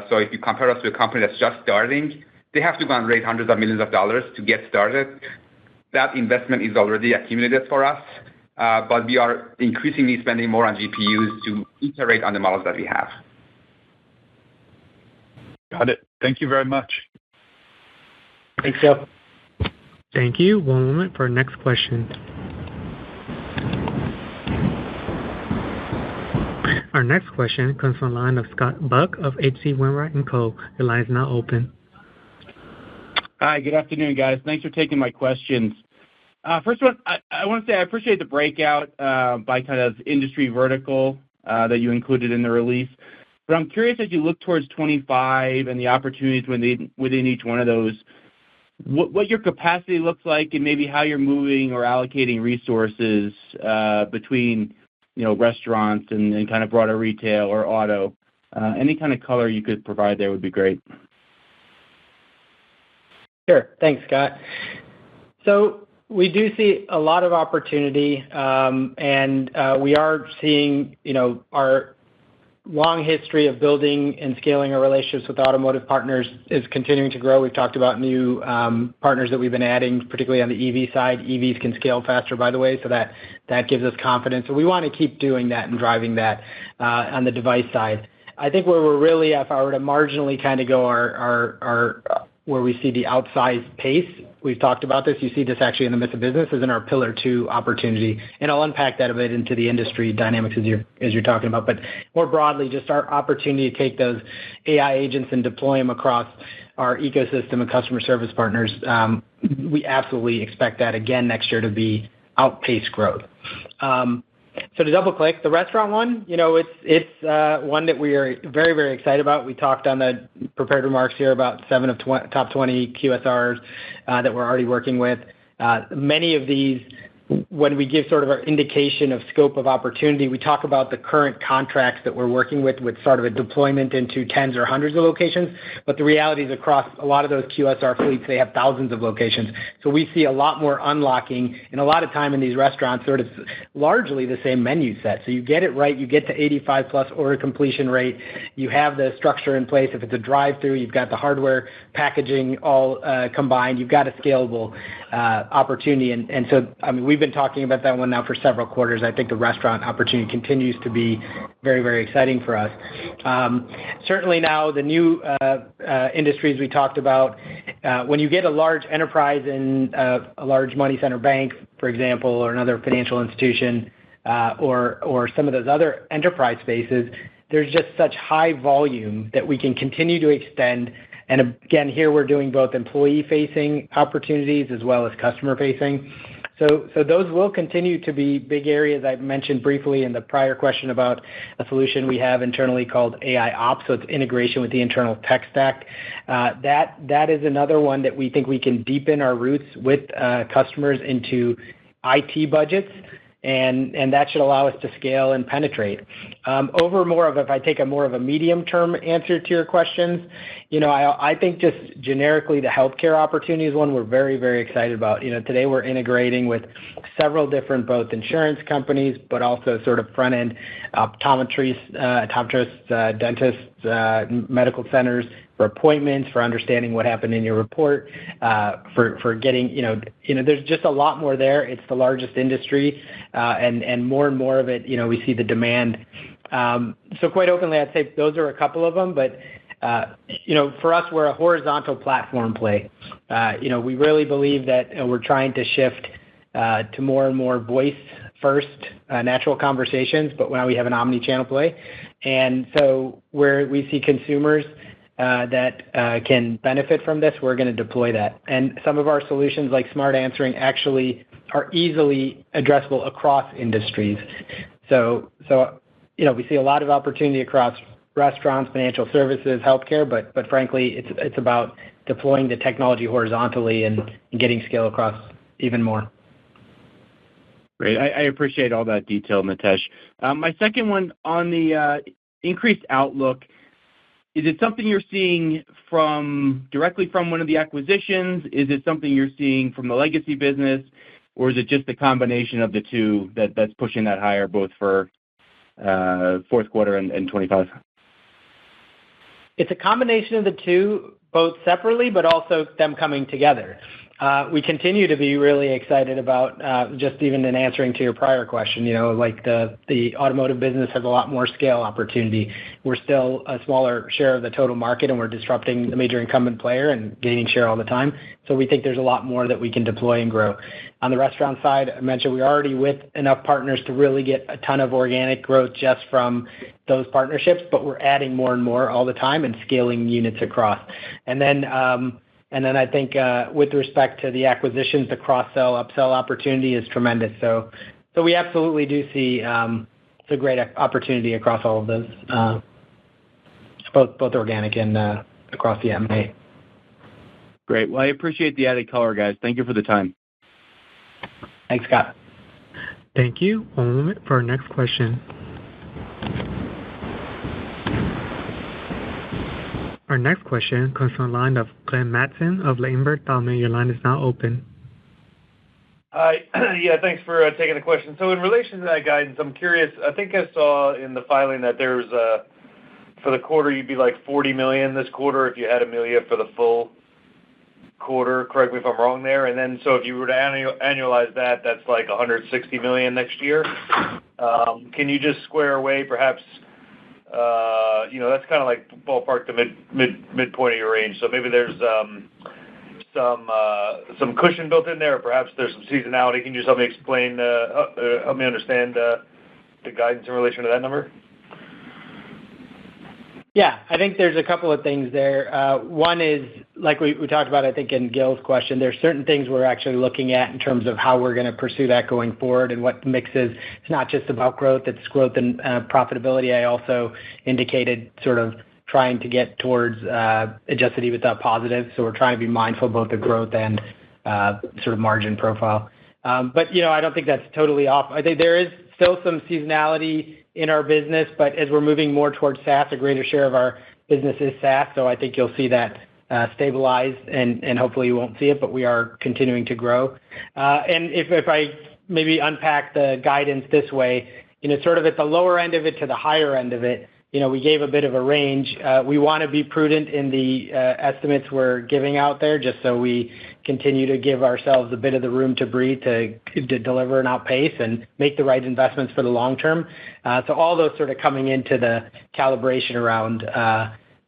So if you compare us to a company that's just starting, they have to go and raise hundreds of millions of dollars to get started. That investment is already accumulated for us. But we are increasingly spending more on GPUs to iterate on the models that we have. Got it. Thank you very much. Thanks, Joe. Thank you. One moment for our next question. Our next question comes from the line of Scott Buck of H.C. Wainwright & Co. Your line is now open. Hi, good afternoon, guys. Thanks for taking my questions. First one, I want to say I appreciate the breakout by kind of industry vertical that you included in the release. But I'm curious, as you look towards 25 and the opportunities within each one of those, what your capacity looks like and maybe how you're moving or allocating resources between restaurants and kind of broader retail or auto. Any kind of color you could provide there would be great. Sure. Thanks, Scott. So we do see a lot of opportunity, and we are seeing, our long history of building and scaling our relationships with automotive partners is continuing to grow. We've talked about new partners that we've been adding, particularly on the EV side. EVs can scale faster, by the way, so that gives us confidence. So we want to keep doing that and driving that on the device side. I think where we're really, if I were to marginally kind of go our where we see the outsized pace, we've talked about this, you see this actually in the mix of business, is in our pillar 2 opportunity. And I'll unpack that a bit into the industry dynamics as you're talking about. But more broadly, just our opportunity to take those AI agents and deploy them across our ecosystem of customer service partners. We absolutely expect that again next year to be outpaced growth. So to double click, the restaurant one, it's one that we are very, very excited about. We talked on the prepared remarks here about 7 of top 20 QSRs that we're already working with. Many of these, when we give sort of our indication of scope of opportunity, we talk about the current contracts that we're working with sort of a deployment into tens or hundreds of locations. But the reality is across a lot of those QSR fleets, they have thousands of locations. So we see a lot more unlocking and a lot of time in these restaurants, sort of largely the same menu set. So you get it right, you get to 85 plus order completion rate, you have the structure in place. If it's a drive-through, you've got the hardware packaging all combined, you've got a scalable opportunity. And so, I mean, we've been talking about that one now for several quarters. I think the restaurant opportunity continues to be very, very exciting for us. Certainly now the new industries we talked about, when you get a large enterprise in a large money center bank, for example, or another financial institution, or some of those other enterprise spaces, there's just such high volume that we can continue to extend. And again, here we're doing both employee-facing opportunities as well as customer-facing. So those will continue to be big areas. I mentioned briefly in the prior question about a solution we have internally called AI Ops, so it's integration with the internal tech stack. That is another one that we think we can deepen our roots with customers into IT budgets, and that should allow us to scale and penetrate. If I take a more of a medium-term answer to your questions, I think just generically the healthcare opportunity is one we're very, very excited about. Today we're integrating with several different both insurance companies, but also sort of front-end optometrists, dentists, medical centers, for appointments, for understanding what happened in your report, for getting, there's just a lot more there. It's the largest industry, and more of it, we see the demand. So quite openly, I'd say those are a couple of them, but for us, we're a horizontal platform play. We really believe that we're trying to shift to more and more voice first, natural conversations, but now we have an omni-channel play. And so where we see consumers that can benefit from this, we're going to deploy that. And some of our solutions like Smart Answering actually are easily addressable across industries. So we see a lot of opportunity across restaurants, financial services, healthcare, but frankly, it's about deploying the technology horizontally and getting scale across even more. Great. I appreciate all that detail, Nitesh. My second one on the increased outlook, is it something you're seeing directly from one of the acquisitions? Is it something you're seeing from the legacy business? Or is it just the combination of the two that's pushing that higher, both for fourth quarter and 25? It's a combination of the two, both separately, but also them coming together. We continue to be really excited about, just even in answering to your prior question, like the automotive business has a lot more scale opportunity. We're still a smaller share of the total market, and we're disrupting the major incumbent player and gaining share all the time. So we think there's a lot more that we can deploy and grow. On the restaurant side, I mentioned we're already with enough partners to really get a ton of organic growth just from those partnerships, but we're adding more and more all the time and scaling units across. And then I think with respect to the acquisitions, the cross-sell, upsell opportunity is tremendous. So we absolutely do see it's a great opportunity across all of those, both organic and across the M&A. Great. Well, I appreciate the added color, guys. Thank you for the time. Thanks, Scott. Thank you. One moment for our next question. Our next question comes from the line of Glenn Mattson of Ladenburg Thalmann. Your line is now open. Hi. Yeah, thanks for taking the question. So in relation to that guidance, I'm curious. I think I saw in the filing that there's for the quarter, you'd be like $40 million this quarter if you had Amelia for the full quarter. Correct me if I'm wrong there. And then so if you were to annualize that, that's like $160 million next year. Can you just square away perhaps That's kind of like ballpark the midpoint of your range. So maybe there's some cushion built in there, or perhaps there's some seasonality. Can you just help me help me understand the guidance in relation to that number? Yeah, I think there's a couple of things there. One is, like we talked about, I think, in Gil's question, there's certain things we're actually looking at in terms of how we're going to pursue that going forward and what the mix is. It's not just about growth, it's growth and profitability. I also indicated sort of trying to get towards adjusted EBITDA positive. So we're trying to be mindful of both the growth and sort of margin profile. But, I don't think that's totally off. I think there is still some seasonality in our business, but as we're moving more towards SaaS, a greater share of our business is SaaS. So I think you'll see that stabilize, and hopefully you won't see it, but we are continuing to grow. And if I maybe unpack the guidance this way, sort of at the lower end of it to the higher end of it, we gave a bit of a range. We want to be prudent in the estimates we're giving out there, just so we continue to give ourselves a bit of the room to breathe, to deliver and outpace and make the right investments for the long term. So all those sort of coming into the calibration around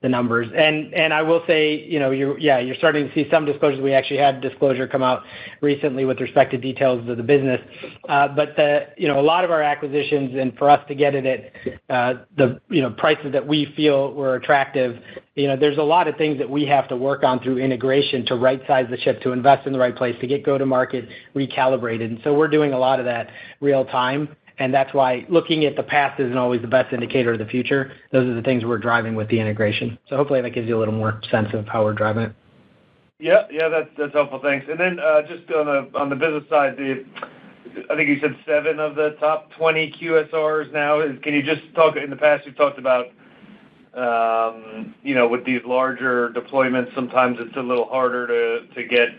the numbers. And I will say, you're starting to see some disclosures. We actually had disclosure come out recently with respect to details of the business. But a lot of our acquisitions, and for us to get it at the prices that we feel were attractive, there's a lot of things that we have to work on through integration to right size the ship, to invest in the right place, to get go-to-market recalibrated. And so we're doing a lot of that real time. And that's why looking at the past isn't always the best indicator of the future. Those are the things we're driving with the integration. So hopefully that gives you a little more sense of how we're driving it. Yeah, that's helpful. Thanks. And then just on the business side, I think you said 7 of the top 20 QSRs now. Can you just talk? In the past, you've talked about with these larger deployments, sometimes it's a little harder to get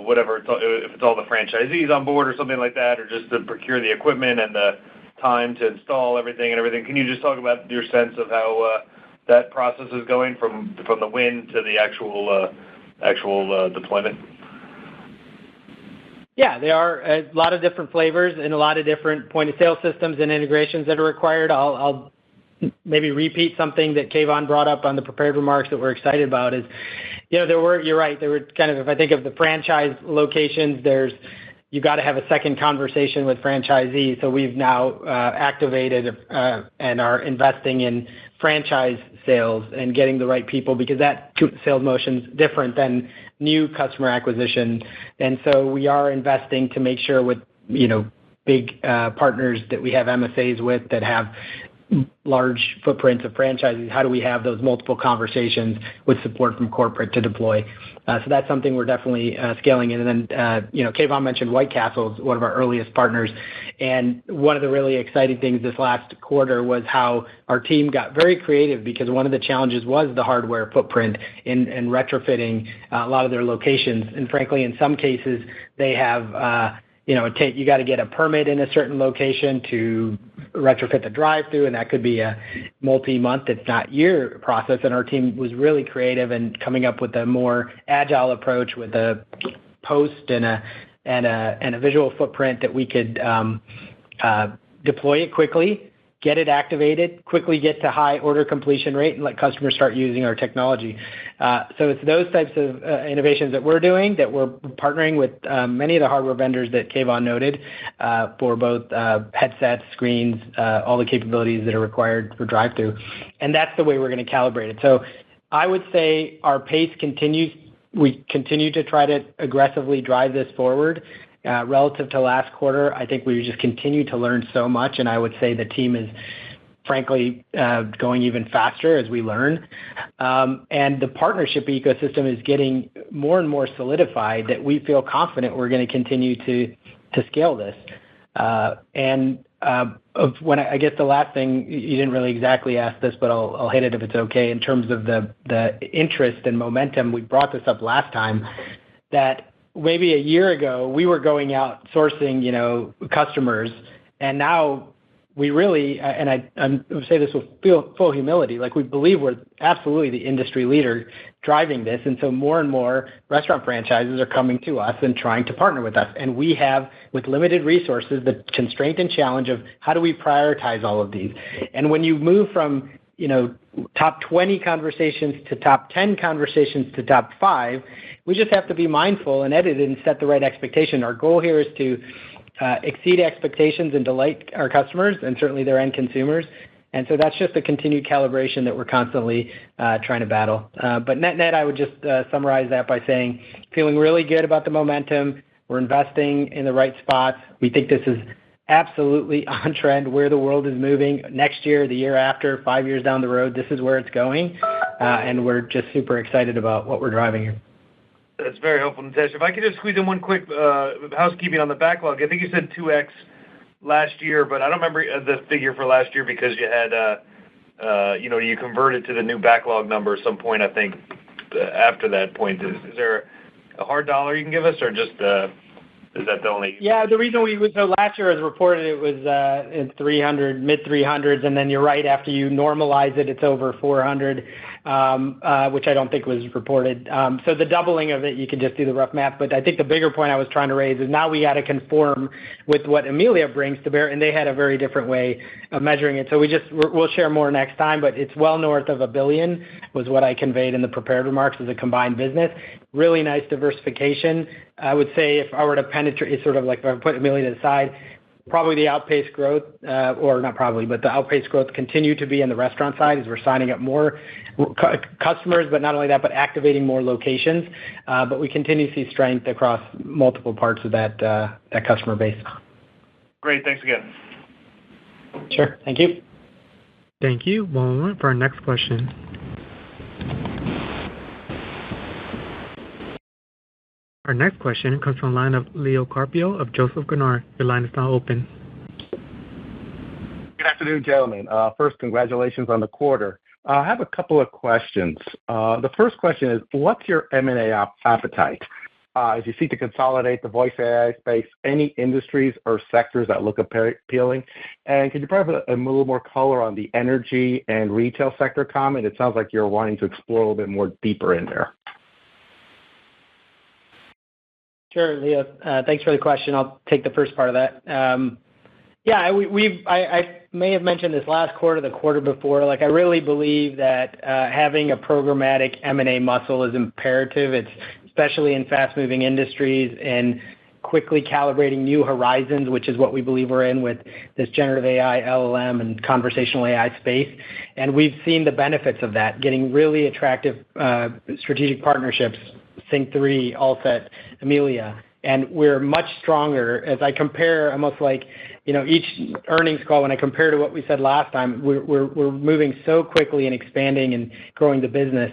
whatever, if it's all the franchisees on board or something like that, or just to procure the equipment and the time to install everything. Can you just talk about your sense of how that process is going from the win to the actual deployment? Yeah, there are a lot of different flavors and a lot of different point-of-sale systems and integrations that are required. I'll maybe repeat something that Kayvon brought up on the prepared remarks that we're excited about is, you're right, there were kind of, if I think of the franchise locations, you got to have a second conversation with franchisees. So we've now activated and are investing in franchise sales and getting the right people, because that sales motion is different than new customer acquisition. And so we are investing to make sure with, big partners that we have MSAs with that have large footprints of franchises, how do we have those multiple conversations with support from corporate to deploy? So that's something we're definitely scaling in. And then, Kayvon mentioned White Castle is one of our earliest partners. And one of the really exciting things this last quarter was how our team got very creative, because one of the challenges was the hardware footprint in retrofitting a lot of their locations. And frankly, in some cases, they have you got to get a permit in a certain location to retrofit the drive-through, and that could be a multi-month, if not year process. And our team was really creative in coming up with a more agile approach with a post and a visual footprint that we could deploy it quickly, get it activated, quickly get to high order completion rate, and let customers start using our technology. So it's those types of innovations that we're doing, that we're partnering with many of the hardware vendors that Kayvon noted for both headsets, screens, all the capabilities that are required for drive-through. And that's the way we're going to calibrate it. So I would say our pace continues. We continue to try to aggressively drive this forward. Relative to last quarter, I think we just continue to learn so much, and I would say the team is frankly going even faster as we learn. And the partnership ecosystem is getting more and more solidified, that we feel confident we're going to continue to scale this. I guess the last thing, you didn't really exactly ask this, but I'll hit it if it's okay, in terms of the interest and momentum. We brought this up last time, that maybe a year ago, we were going out sourcing, customers, and now we really, and I say this with full humility, like we believe we're absolutely the industry leader driving this. And so more and more restaurant franchises are coming to us and trying to partner with us. And we have, with limited resources, the constraint and challenge of how do we prioritize all of these? And when you move from, top 20 conversations to top 10 conversations to top 5, we just have to be mindful and edit it and set the right expectation. Our goal here is to exceed expectations and delight our customers and certainly their end consumers. And so that's just a continued calibration that we're constantly trying to battle. But net, I would just summarize that by saying, feeling really good about the momentum. We're investing in the right spots. We think this is absolutely on trend where the world is moving next year, the year after, 5 years down the road. This is where it's going. And we're just super excited about what we're driving here. That's very helpful, Nitesh. If I could just squeeze in one quick housekeeping on the backlog. I think you said 2x last year, but I don't remember the figure for last year because you had, you converted to the new backlog number at some point, I think, after that point. Is there a hard dollar you can give us, or just is that the only? Yeah, the reason so last year, as reported, it was in mid 300s, and then you're right, after you normalize it, it's over 400, which I don't think was reported. So the doubling of it, you can just do the rough math. But I think the bigger point I was trying to raise is now we got to conform with what Amelia brings to bear, and they had a very different way of measuring it. So we'll share more next time, but it's well north of $1 billion was what I conveyed in the prepared remarks as a combined business. Really nice diversification. I would say if I were to penetrate, it's sort of like if I put Amelia to the side, probably the outpaced growth, or not probably, but the outpaced growth continue to be in the restaurant side as we're signing up more customers, but not only that, but activating more locations. But we continue to see strength across multiple parts of that customer base. Great. Thanks again. Sure. Thank you. Thank you. One moment for our next question. Our next question comes from the line of Leo Carpio of Joseph Gunnar. Your line is now open. Good afternoon, gentlemen. First, congratulations on the quarter. I have a couple of questions. The first question is, what's your M&A appetite? As you seek to consolidate the voice AI space, any industries or sectors that look appealing? And could you provide a little more color on the energy and retail sector comment? It sounds like you're wanting to explore a little bit more deeper in there. Sure, Leo. Thanks for the question. I'll take the first part of that. I may have mentioned this last quarter, the quarter before. Like, I really believe that having a programmatic M&A muscle is imperative. It's especially in fast-moving industries and quickly calibrating new horizons, which is what we believe we're in with this generative AI, LLM, and conversational AI space. And we've seen the benefits of that, getting really attractive strategic partnerships, Sync3, Allset, Amelia. And we're much stronger as I compare, almost like, each earnings call, when I compare to what we said last time, we're moving so quickly and expanding and growing the business.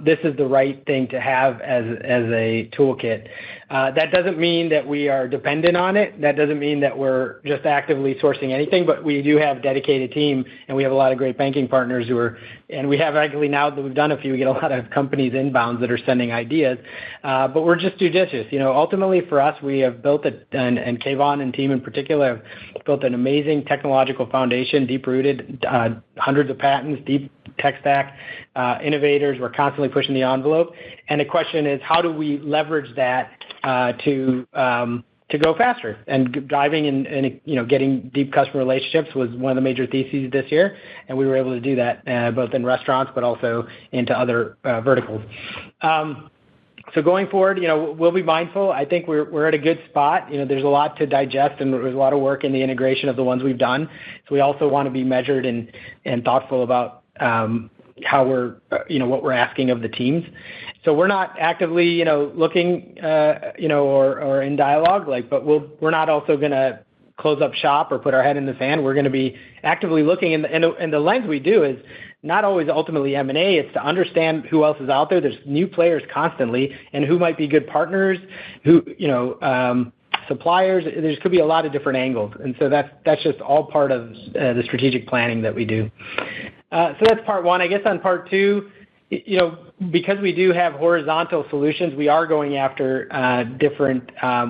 This is the right thing to have as a toolkit. That doesn't mean that we are dependent on it. That doesn't mean that we're just actively sourcing anything, but we do have a dedicated team, and we have a lot of great banking partners and we have actually, now that we've done a few, we get a lot of companies inbounds that are sending ideas. But we're just judicious. Ultimately for us, we have built and Kayvon and team in particular have built an amazing technological foundation, deep-rooted, hundreds of patents, deep tech stack, innovators. We're constantly pushing the envelope. And the question is, how do we leverage that to go faster? And driving and getting deep customer relationships was one of the major theses this year, and we were able to do that both in restaurants but also into other verticals. So going forward, we'll be mindful. I think we're at a good spot. There's a lot to digest, and there's a lot of work in the integration of the ones we've done. So we also want to be measured and thoughtful about how what we're asking of the teams. So we're not actively, looking, or in dialogue, but we're not also going to close up shop or put our head in the sand. We're going to be actively looking, and the lens we do is not always ultimately M&A. It's to understand who else is out there. There's new players constantly, and who might be good partners, suppliers. There could be a lot of different angles, and so that's just all part of the strategic planning that we do. So that's part one. I guess on part two, because we do have horizontal solutions, we are going after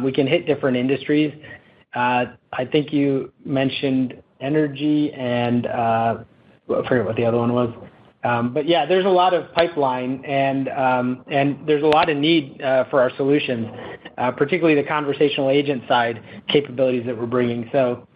we can hit different industries. I think you mentioned energy, and I forget what the other one was. But yeah, there's a lot of pipeline, and there's a lot of need for our solutions, particularly the conversational agent side capabilities that we're bringing. So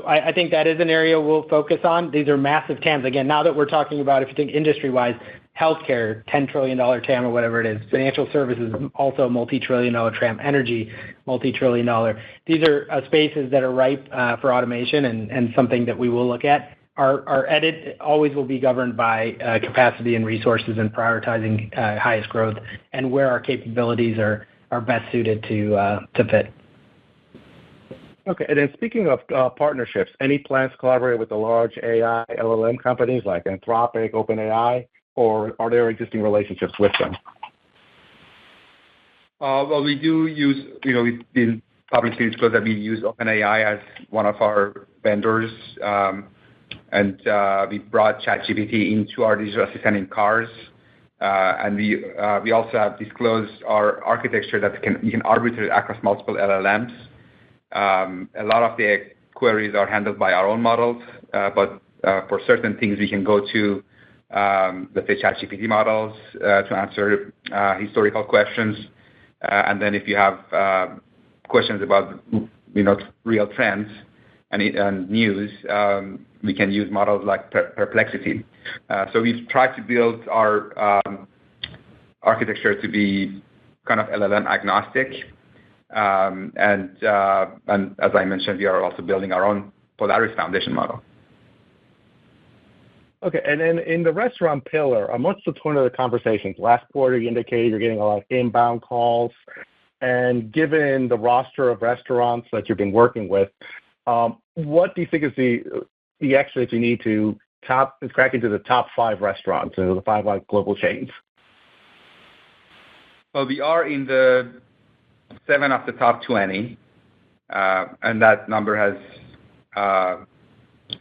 I think that is an area we'll focus on. These are massive TAMs. Again, now that we're talking about, if you think industry-wise, healthcare, $10 trillion TAM or whatever it is, financial services, also multi-trillion-dollar TAM, energy, multi-trillion-dollar. These are spaces that are ripe for automation and something that we will look at. Our edit always will be governed by capacity and resources and prioritizing highest growth and where our capabilities are best suited to fit. Okay, and then speaking of partnerships, any plans to collaborate with the large AI LLM companies like Anthropic, OpenAI, or are there existing relationships with them? Well, we do use, we've been publicly disclosed that we use OpenAI as one of our vendors. And we brought ChatGPT into our digital assistant in cars. And we also have disclosed our architecture that you can arbitrate across multiple LLMs. A lot of the queries are handled by our own models, but for certain things we can go to, let's say, ChatGPT models to answer historical questions. And then if you have questions about real trends and news, we can use models like Perplexity. So we've tried to build our architecture to be kind of LLM agnostic. And as I mentioned, we are also building our own Polaris Foundation model. Okay, and then in the restaurant pillar, what's the tone of the conversations? Last quarter, you indicated you're getting a lot of inbound calls. And given the roster of restaurants that you've been working with, what do you think is the extra that you need to crack into the top 5 restaurants, the 5 global chains? Well, we are in the 7 of the top 20, and that number has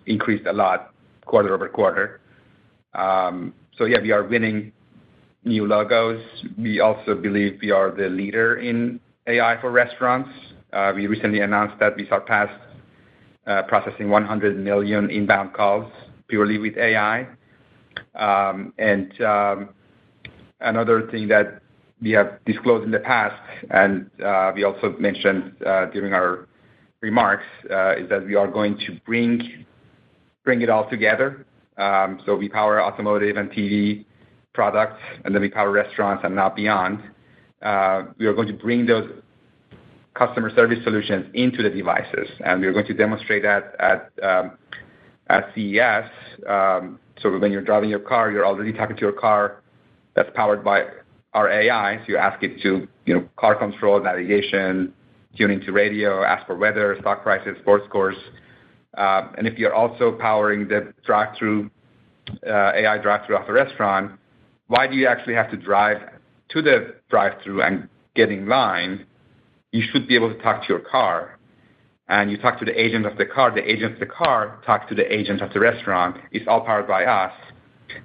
increased a lot quarter over quarter. So yeah, we are winning new logos. We also believe we are the leader in AI for restaurants. We recently announced that we surpassed processing 100 million inbound calls purely with AI. And another thing that we have disclosed in the past, and we also mentioned during our remarks, is that we are going to bring it all together. So we power automotive and TV products, and then we power restaurants and now beyond. We are going to bring those customer service solutions into the devices, and we're going to demonstrate that at CES. So when you're driving your car, you're already talking to your car that's powered by our AI. So you ask it to, car control, navigation, tune into radio, ask for weather, stock prices, sports scores. And if you're also powering the drive-through, AI drive-through of the restaurant, why do you actually have to drive to the drive-through and get in line? You should be able to talk to your car, and you talk to the agent of the car. The agent of the car talks to the agent of the restaurant. It's all powered by us,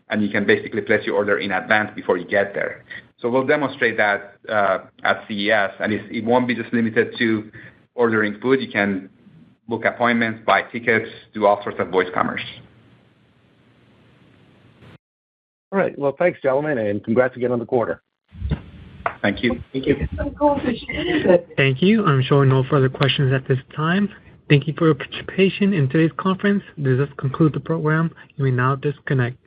and you can basically place your order in advance before you get there. So we'll demonstrate that at CES, and it won't be just limited to ordering food. You can book appointments, buy tickets, do all sorts of voice commerce. All right. Well, thanks, gentlemen, and congrats again on the quarter. Thank you. Thank you. Thank you. I'm showing no further questions at this time. Thank you for your participation in today's conference. This does conclude the program. You may now disconnect.